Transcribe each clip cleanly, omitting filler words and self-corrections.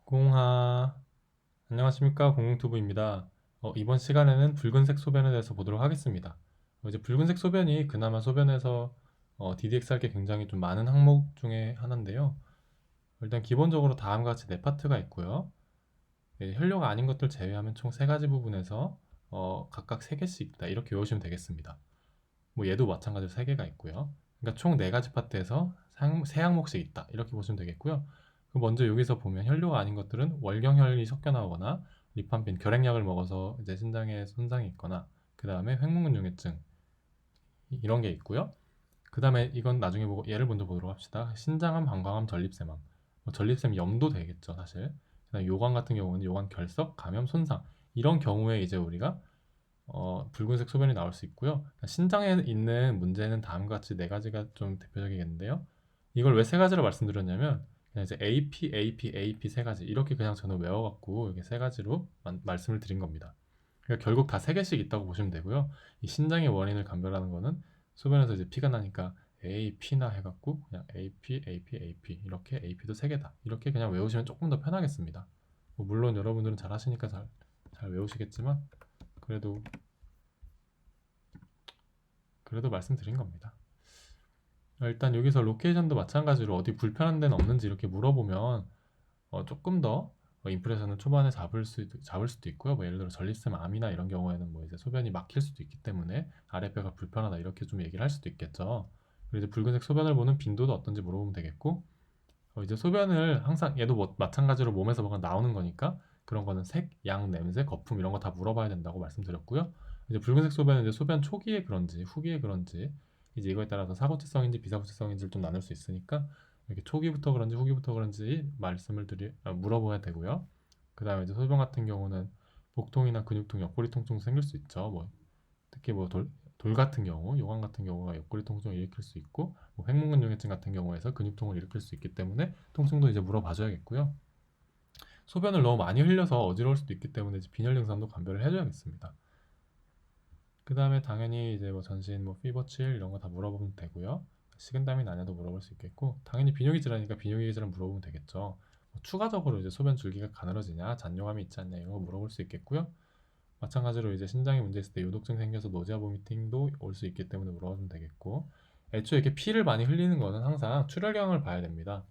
공하 안녕하십니까 공공투부입니다. 이번 시간에는 붉은색 소변에 대해서 보도록 하겠습니다. 이제 붉은색 소변이 그나마 소변에서 DDX할 게 굉장히 좀 많은 항목 중에 하나인데요. 일단 기본적으로 다음과 같이 네 파트가 있고요. 혈뇨가 아닌 것들 제외하면 총 세 가지 부분에서 각각 세 개씩 있다 이렇게 외우시면 되겠습니다. 뭐 얘도 마찬가지로 세 개가 있고요. 그러니까 총 네 가지 파트에서 세 항목씩 있다 이렇게 보시면 되겠고요. 먼저 여기서 보면 혈뇨가 아닌 것들은 월경혈이 섞여 나오거나 리판빈 결핵약을 먹어서 이제 신장에 손상이 있거나 그 다음에 횡문근융해증 이런 게 있고요. 그 다음에 이건 나중에 보고 얘를 먼저 보도록 합시다. 신장암, 방광암, 전립샘암. 전립샘 염도 되겠죠 사실. 그다음에 요관 같은 경우는 요관 결석, 감염, 손상 이런 경우에 이제 우리가 붉은색 소변이 나올 수 있고요. 신장에 있는 문제는 다음과 같이 네 가지가 좀 대표적이겠는데요. 이걸 왜 세 가지로 말씀드렸냐면 그냥 이제 AP, AP, AP 세 가지 이렇게 그냥 저는 외워갖고 이게 세 가지로 말씀을 드린 겁니다. 그러니까 결국 다 세 개씩 있다고 보시면 되고요. 이 신장의 원인을 감별하는 거는 소변에서 이제 피가 나니까 AP나 해갖고 그냥 AP, AP, AP 이렇게 AP도 세 개다 이렇게 그냥 외우시면 조금 더 편하겠습니다. 뭐 물론 여러분들은 잘 하시니까 잘 외우시겠지만 그래도 말씀드린 겁니다. 일단 여기서 로케이션도 마찬가지로 어디 불편한 데는 없는지 이렇게 물어보면 조금 더 임프레션을 초반에 잡을 수도 있고요. 뭐 예를 들어 전립선 암이나 이런 경우에는 뭐 이제 소변이 막힐 수도 있기 때문에 아랫배가 불편하다 이렇게 좀 얘기를 할 수도 있겠죠. 그리고 이제 붉은색 소변을 보는 빈도도 어떤지 물어보면 되겠고 이제 소변을 항상 얘도 뭐 마찬가지로 몸에서 뭐가 나오는 거니까 그런 거는 색, 양, 냄새, 거품 이런 거 다 물어봐야 된다고 말씀드렸고요. 이제 붉은색 소변은 이제 소변 초기에 그런지 후기에 그런지 이제 이거에 따라서 사고체성인지 비사고체성인지를 좀 나눌 수 있으니까 이렇게 초기부터 그런지 후기부터 그런지 물어봐야 되고요. 그 다음에 이제 소변 같은 경우는 복통이나 근육통, 옆구리 통증 생길 수 있죠. 뭐 특히 뭐 돌 같은 경우, 요관 같은 경우가 옆구리 통증을 일으킬 수 있고 뭐 횡문근융해증 같은 경우에서 근육통을 일으킬 수 있기 때문에 통증도 이제 물어봐줘야겠고요. 소변을 너무 많이 흘려서 어지러울 수도 있기 때문에 이제 빈혈 증상도 감별을 해줘야겠습니다. 그 다음에 당연히 이제 뭐 전신, 뭐 피버칠 이런 거 다 물어보면 되고요. 식은땀이 나냐도 물어볼 수 있겠고 당연히 비뇨기 질환이니까 비뇨기 질환 물어보면 되겠죠. 추가적으로 이제 소변 줄기가 가늘어지냐, 잔뇨감이 있지 않냐 이런 거 물어볼 수 있겠고요. 마찬가지로 이제 신장에 문제 있을 때 요독증 생겨서 노지아 보미팅도 올 수 있기 때문에 물어보면 되겠고 애초에 이렇게 피를 많이 흘리는 거는 항상 출혈량을 봐야 됩니다.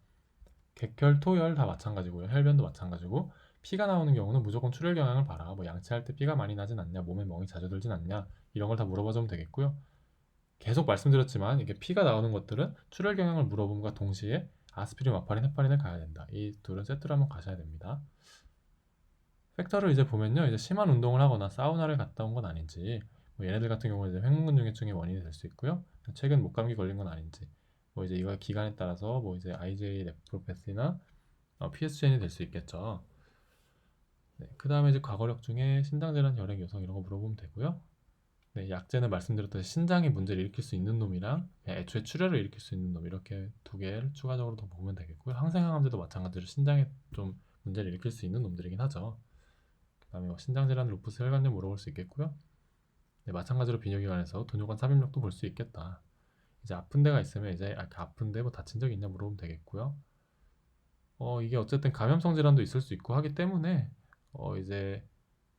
객혈, 토혈 다 마찬가지고요. 혈변도 마찬가지고 피가 나오는 경우는 무조건 출혈 경향을 봐라. 뭐 양치할 때 피가 많이 나진 않냐, 몸에 멍이 자주 들진 않냐 이런 걸 다 물어봐주면 되겠고요. 계속 말씀드렸지만 이게 피가 나오는 것들은 출혈 경향을 물어봄과 동시에 아스피린, 와파린, 헤파린을 가야 된다. 이 둘은 세트로 한번 가셔야 됩니다. 팩터를 이제 보면요, 이제 심한 운동을 하거나 사우나를 갔다 온 건 아닌지, 뭐 얘네들 같은 경우는 이제 횡문근융해증의 원인이 될 수 있고요. 최근 목감기 걸린 건 아닌지, 뭐 이제 이거 기간에 따라서 뭐 이제 IgA 네프로패시나 PSGN이 될 수 있겠죠. 네, 그 다음에 이제 과거력 중에 신장질환, 혈액 요성 이런 거 물어보면 되고요. 네, 약제는 말씀드렸듯이 신장에 문제를 일으킬 수 있는 놈이랑 그냥 애초에 출혈을 일으킬 수 있는 놈 이렇게 두 개를 추가적으로 더 보면 되겠고요. 항생항암제도 마찬가지로 신장에 좀 문제를 일으킬 수 있는 놈들이긴 하죠. 그 다음에 뭐 신장질환, 루푸스, 혈관염 물어볼 수 있겠고요. 네, 마찬가지로 비뇨기관에서 돈요관 삽입력도 볼 수 있겠다. 이제 아픈 데가 있으면 이제 아픈데 뭐 다친 적 있냐 물어보면 되겠고요. 이게 어쨌든 감염성 질환도 있을 수 있고 하기 때문에 이제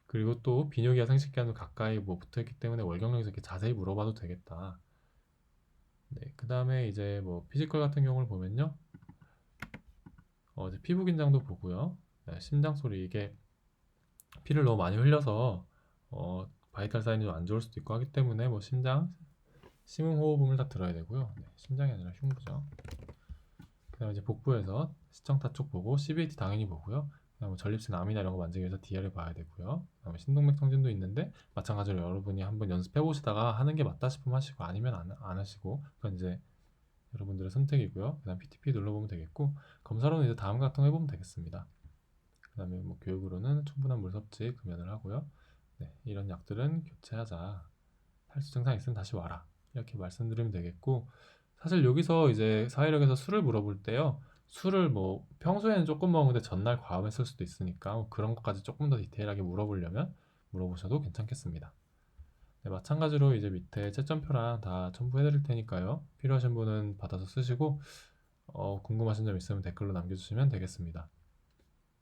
그리고 또 비뇨기와 생식기와는 가까이 뭐 붙어있기 때문에 월경력에서 이렇게 자세히 물어봐도 되겠다. 네, 그 다음에 이제 뭐 피지컬 같은 경우를 보면요, 이제 피부 긴장도 보고요. 네, 심장 소리 이게 피를 너무 많이 흘려서 바이탈 사인이 좀 안 좋을 수도 있고 하기 때문에 뭐 심장, 심음 호흡음을 다 들어야 되고요. 네, 심장이 아니라 흉부죠. 그다음에 이제 복부에서 시청타 쪽 보고 CVT 당연히 보고요. 그다음에 전립선 암이나 이런 거 만지기 위해서 DR을 봐야 되고요. 그다음에 신동맥 청진도 있는데 마찬가지로 여러분이 한번 연습해 보시다가 하는 게 맞다 싶으면 하시고 아니면 안 하시고 그건 이제 여러분들의 선택이고요. 그다음 PTP 눌러보면 되겠고 검사로는 이제 다음 같은 거 해보면 되겠습니다. 그다음에 뭐 교육으로는 충분한 물 섭취 금연을 하고요. 네, 이런 약들은 교체하자. 탈수 증상 있으면 다시 와라. 이렇게 말씀드리면 되겠고 사실 여기서 이제 사회력에서 술을 물어볼 때요. 술을 뭐 평소에는 조금 먹는데 전날 과음했을 수도 있으니까 뭐 그런 것까지 조금 더 디테일하게 물어보려면 물어보셔도 괜찮겠습니다. 네, 마찬가지로 이제 밑에 채점표랑 다 첨부해 드릴 테니까요. 필요하신 분은 받아서 쓰시고 궁금하신 점 있으면 댓글로 남겨주시면 되겠습니다.